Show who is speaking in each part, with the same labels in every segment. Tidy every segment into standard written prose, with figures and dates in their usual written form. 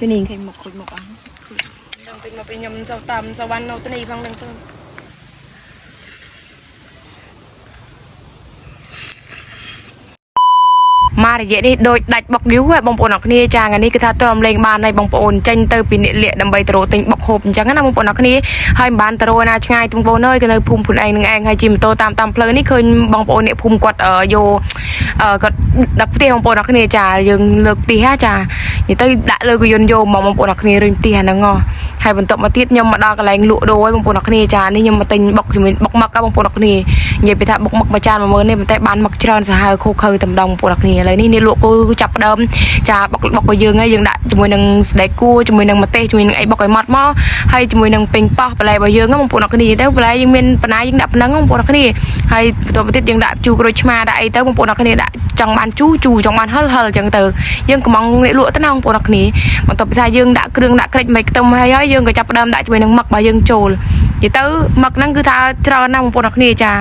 Speaker 1: Pening khay mok khôi mok ăn. Đang tin mà bị nhầm sao tầm sao ban đâu tới này bằng đằng tôi. មករយៈនេះដូចដាច់បុកយូរបងប្អូនអរគ្នាចាថ្ងៃនេះគឺថាតរំលែងបានហើយបងប្អូនចេញទៅពីអ្នកលាកដើម្បីទៅរកទិញបុកហូបអញ្ចឹងណាបងប្អូនអរគ្នាហើយមិនបានទៅរកណាឆ្ងាយបងប្អូនអើយគឺនៅភូមិខ្លួនឯងនឹងឯងហើយជិះម៉ូតូតាមផ្លូវនេះឃើញបងប្អូនអ្នកភូមិគាត់យកគាត់ដាក់ផ្ទះបងប្អូនអរគ្នាចាយើងលើកផ្ទះចានិយាយទៅដាក់លើកយន្តយកមកបងប្អូនអរគ្នារុញផ្ទះហ្នឹងហើយបន្ទាប់មកទៀតខ្ញុំមកដល់កន្លែងលក់ដូរហើយបងប្អូនអរគ្នាចានេះខ្ញុំមកទិញបុកជាមួយបុកម៉ឹកបងប្អូនអរគ្នានិយាយពីថាបុកម៉ឹកមួយចាន 10000 នេះប៉ុន្តែបានម៉ឹកច្រើនសាហាវខូខើតែម្ដងបងប្អូនអរគ្នាឥឡូវនេះអ្នកលក់គូចាប់ដើមចាបុករបស់យើងហើយយើងដាក់ជាមួយនឹងស្ដែកគួរជាមួយនឹងម្ទេសជាមួយនឹងអីបុកឲ្យម៉ត់មកហើយជាមួយនឹងពេញប៉ោះបន្លែរបស់យើងបងប្អូនអរគ្នាទៅបន្លែយើងមានបណ្ណាយើងដាក់ប៉ុណ្ណឹងបងប្អូនអរគ្នាហើយបន្ទាប់មកទៀតយើងដាក់ជូរក្រូចឆ្មាដាក់អីទៅបងប្អូនអរគ្នាដាក់ចង់បានជូរចង់បានហិលអញ្ចឹងទៅយើងកំងអ្នកលក់ទៅណាបងប្អូនអរគ្នាបន្ទាប់ពីថាយើងដាក់គ្រឿងដាក់ក្រិចមិនខ្ទឹមហើយយើងក៏ចាប់ដើមដាក់ជាមួយនឹងម៉ឹករបស់យើងចូលនិយាយទៅម៉ឹកហ្នឹងគឺថាច្រើនណាស់បងប្អូនអរគ្នាច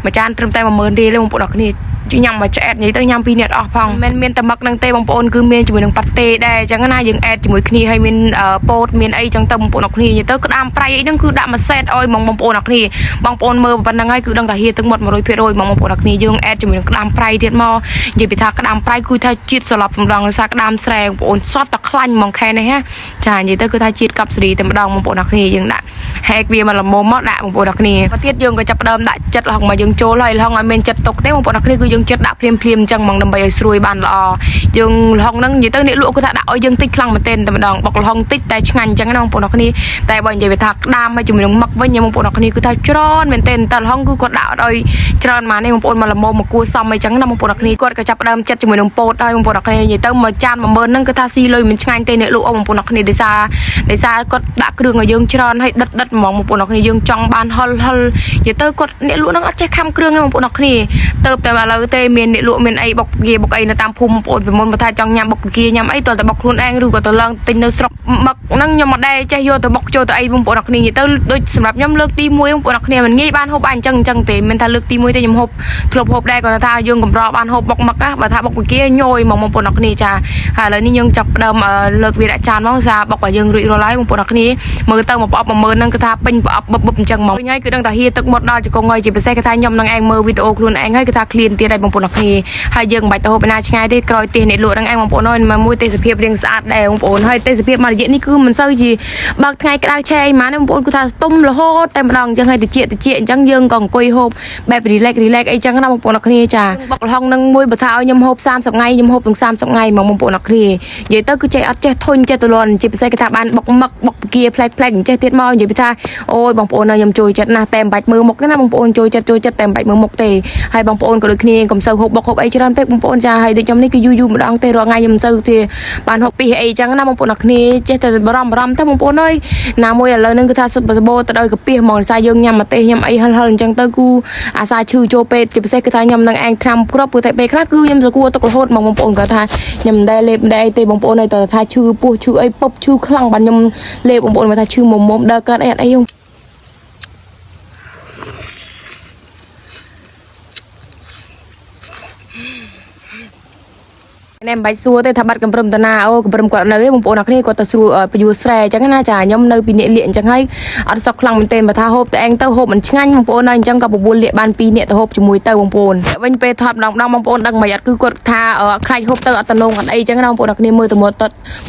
Speaker 1: ាមួយចានត្រឹមតែ 10000 រៀលទេបងប្អូនអរគ្នាញ៉ាំមកឆ្អែតនិយាយទៅញ៉ាំ2នាក់អស់ផងមិនមានតែម៉ឹកហ្នឹងទេបងប្អូនគឺមានជាមួយនឹងប៉ាតេដែរអញ្ចឹងណាយើងអែតជាមួយគ្នាហើយមានពោតមានអីអញ្ចឹងទៅបងប្អូនអរគ្នានិយាយទៅក្តាមប្រៃអីហ្នឹងគឺដាក់មួយសេតឲ្យបងប្អូនអរគ្នាបងប្អូនមើលប៉ុណ្្នឹងហើយគឺដឹងថាហៀទឹកមុត 100% បងប្អូនអរគ្នាយើងអែតជាមួយនឹងក្តាមប្រៃទៀតមកនិយាយពីថាក្តាមប្រៃគឺថាជាតិសន្លប់ម្ដងដោយសារក្តាមស្រែបងប្អូនសតតែខ្លាញ់ហ្មងខែនេះណាចានិយាយទៅគឺថាជាតិកាប់សេរីតែម្ដងបងប្អូនអរគ្នាយើងដាក់ហែកវាមកល្មមមកដាក់បងប្អូនអរគ្នាមកទៀតយើងក៏ចាប់ផ្ដើមដាក់ចិត្តលហុងមកយើងចូលហើយលហុងឲ្យមានចិត្តទុកទេបងប្អូនអរគ្នាគឺយើងចិត្តដាក់ភ្លាមអញ្ចឹងមកដើម្បីឲ្យស្រួយបានល្អយើងលហុងហ្នឹងនិយាយទៅអ្នកលក់គាត់ថាដាក់ឲ្យយើងតិចខ្លាំងមែនទែនតែម្ដងបុកលហុងតិចតែឆ្ងាញ់អញ្ចឹងណាបងប្អូនអរគ្នាតែបើនិយាយថាក្តាមហើយជាមួយនឹងម៉ឹកវិញបងប្អូនអរគ្នាគឺថាច្រើនមែនទែនតែលហុងគឺគាត់ដាក់ឲ្យច្រើនមកនេះបងប្អូនមកល្មមមកគួសមអីចឹងណាបងប្អូនអរគ្នាគាត់ក៏ចាប់ផ្ដើមចិត្តជាមួយនឹងពោតហើយបងប្អូនអរគ្នានិយាយទៅមួយចាន 10000 ហ្នឹងគឺថាស៊ីលុយមិនឆ្ងាញ់ទេអ្នកលក់បងប្អូនអរគ្នាដោយសារគាត់ដាក់គ្រឿងឲ្យយើងច្រើនហើយដិតហ្មងបងប្អូនអរគ្នាយើងចង់បានហិលនិយាយទៅគាត់អ្នកលក់ហ្នឹងអត់ចេះខំគ្រឿងទេបងប្អូនអរគ្នាទៅតែឥឡូវទេមានអ្នកលក់មានអីបុកគាបុកអីនៅតាមភូមិបងប្អូនពីមុនមកថាចង់ញ៉ាំបុកគាញ៉ាំអីតើតែបុកខ្លួនឯងឬក៏ទៅឡើងទិញនៅស្រុកម៉ឹកហ្នឹងខ្ញុំមិនដែរចេះយកទៅបុកចូលទៅអីបងប្អូនអរគ្នានិយាយទៅដូចសម្រាប់ខ្ញុំលើកទី1បងប្អូនអរគ្នាមិនងាយបានហូបបានអញ្ចឹងទេមិនថាលើកទី1ទេខ្ញុំហូបធ្លាប់ហូបដែរគាត់ថាយើងកម្របានហូបបុកម៉ឹកណាបើថាបុកគាញយមកបងប្អូនអរគ្នាចាហើយឥឡូវនេះយើងចាប់ដើមលើកវាដាក់ចានមកសារបុកឲ្យយើងរួចរាល់ហើយបងប្អូនអរគ្នាមើលទៅមកប្រអប់ 10000 ហ្នឹងគឺថាពេញប្រអប់បឹបអញ្ចឹងមកវិញហើយគឺដឹងថាហៀទឹកមុតដល់ជង្គង់ហើយជាពិសេសគឺថាខ្ញុំនឹងឯងមើលវីដេអូខ្លួនឯងហើយគឺថាឃ្លានទៀតហើយបងប្អូនអរគ្នាហើយយើងមិនបាច់ទៅហូបណាឆ្ងាយទេក្រោយផ្ទះអ្នកលក់ហ្នឹងឯងបងប្អូនអើយមួយទេសភាពរៀងស្អាតដែរបងប្អូនហើយទេសភាពមករយៈនេះគឺមិនសូវជាបើកថ្ងៃក្តៅឆេអីម៉ានបងប្អូនគឺថាស្ទុំរហូតតែម្ដងអញ្ចឹងហើយតិចអញ្ចឹងយើងក៏អង្គុយហូបបែប relax អីចឹងណាបងប្អូនអរគ្នាចាបុកលហុងនឹងមួយបើថាឲ្យខ្ញុំហូប30ថ្ងៃខ្ញុំហូបទាំង30ថ្ងៃហ្មងបងប្អូនអរគ្នានិយាយទៅគឺចេះអត់ចេះធុញចេះទលន់ជាពិសេសគេថាបានបុកម៉ឹកបុកផ្គាផ្លែកអញ្ចេះទៀតមកនិយាយពីថាអូយបងប្អូនខ្ញុំជួយចិត្តណាស់តែមិនបាច់មើលមុខទេណាបងប្អូនជួយចិត្តតែមិនបាច់មើលមុខទេហើយបងប្អូនក៏ដូចគ្នាកុំសូវហូបបុកហូបអីច្រើនពេកបងប្អូនចាហើយដូចខ្ញុំនេះគឺយូរម្ដងទេរាល់ថ្ងៃខ្ញុំមិនសូវទេបានហូបពីអីចឹងណាបងប្អូនអរគ្នាចេះតែបារម្ភទៅបងប្អូនអើយណាមួយឥឡូវហ្នឹងគឺថាសុបបោទៅដោយកពីហ្មងសារយើងញ៉ាំម្ទេសញ៉ាំអីហិលអញ្ចឹងទៅគឺអាសាឈឺចូលពេទ្យជាពិសេសគឺថាខ្ញុំនឹងឯងឆ្នាំគ្រាប់ព្រោះតែពេលខ្លះគឺខ្ញុំសគួរទុករហូតមកបងប្អូនគាត់ថាខ្ញុំមិនដែលលេបមិនដែលអីទេបងប្អូនហើយតើថាឈឺពោះឈឺអីពុបឈឺខ្លាំងបានខ្ញុំលេបបងប្អូនមកថាឈឺមុំដើរកើតអីអត់អីខ្ញុំណែមិនបាច់សួរទេថាបាត់កំព្រឹមតាណាអូកំព្រឹមគាត់នៅទេបងប្អូនអរគ្នាគាត់ទៅស្រួលពយួរស្រែអញ្ចឹងណាចាខ្ញុំនៅពីអ្នកលៀកអញ្ចឹងហើយអត់សក់ខ្លាំងមែនទេបើថាហូបតែឯងទៅហូបមិនឆ្ងាញ់បងប្អូនហើយអញ្ចឹងក៏បបួលលៀកបាន2នាក់ទៅហូបជាមួយទៅបងប្អូនវិញពេលថតម្ដងបងប្អូនដឹងមិនអត់គឺគាត់ថាខ្លាចហូបទៅអត់តំណងអត់អីអញ្ចឹងណាបងប្អូនអរគ្នាមើលទៅម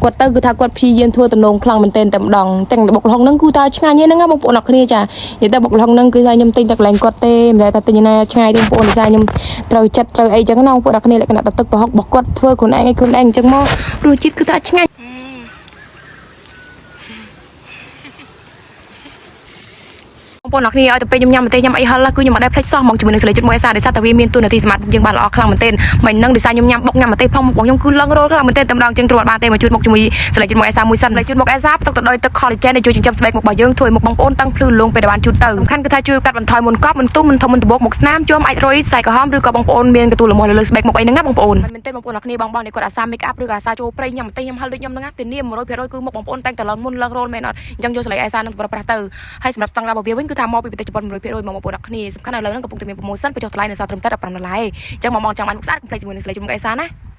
Speaker 1: កគាត់ទៅគឺថាគាត់ព្យាយាមធ្វើតំណងខ្លាំងមែនទេតែម្ដងទាំងបុកលហុងហ្នឹងគឺថាឆ្ងាញ់ហ្នឹងណាបងប្អូនអរគ្នាចានិយាយទៅបុកលហុងហ្នឹងគឺថាខ្ញុំទិញតែកន្លែងគាត់ទេមិនដែលថាទិញណាឆ្ងាយទេបងប្អូនដោយសារខ្ញុំត្រូវចិត្តត្រូវអីអញ្ចឹងណាបងប្អូនអរគ្នាលក្ខណៈទឹកប្រហុករបស់គាត់ធ្វើខ្លួនឯងខ្លួនឯងអញ្ចឹងមករសជាតិគឺថាឆ្ងាញ់បងប្អូនអរគ្នាឲ្យទៅពេលខ្ញុំញ៉ាំម្ទេសញ៉ាំអីហិលគឺខ្ញុំអត់ដែលភ្លេចសោះមកជាមួយនឹងសលេចិត្តមួយឯសាដោយសារតែវាមានទូនាទីសម្រាប់យើងបានល្អខ្លាំងមែនទែនមិននឹងដោយសារខ្ញុំញ៉ាំបុកញ៉ាំម្ទេសផងរបស់ខ្ញុំគឺឡើងរលខ្លាំងមែនទែនតែម្ដងជាងទ្របានទេមកជួយមកជាមួយសលេចិត្តមួយឯសាមួយសិនហើយជួយមកឯសាផ្ទុកទៅដោយទឹក collagen ដែលជួយចិញ្ចឹមស្បែកមុខរបស់យើងធ្វើឲ្យមុខបងប្អូនតាំងភ្លឺលងពេលដែលបានជូតទៅសំខាន់គឺថាជួយកាត់បន្ថយមុនកប់មិនទុំមិនធំមិនដបោកមុខស្នាមជាប់អាចរុយស្បែកក្រហមឬក៏បងប្អូនមានកន្ទួលល្មមលើស្បែកមុខអីហ្នឹងណាបងប្អូនមែនទេបងប្អូនអរគ្នាបងនេះគាត់អាសា make up ឬក៏អាសាចូលព្រៃញ៉ាំម្ទេសញ៉ាំហិលដូចខ្ញុំហ្នឹងធានា 100% គឺមុខបងប្អូនតែងតែឡើងមុនឡើងរលមែនអត់អញ្ចឹងយកសលេឯសានឹងប្រើប្រាស់ទៅហើយសម្រាប់ស្តង់ដាររបស់វាវិញគឺថាមកពីប្រទេសជប៉ុន 100% មកបងប្អូនអរគ្នាសំខាន់ឥឡូវហ្នឹងកំពុងតែមាន promotion បញ្ចុះថ្លៃនៅសល់ត្រឹមតែ$15អញ្ចឹងមកចង់បានមុខស្អាតកុំភ្លេចជាមួយនឹងសលេជមុខឯសាណា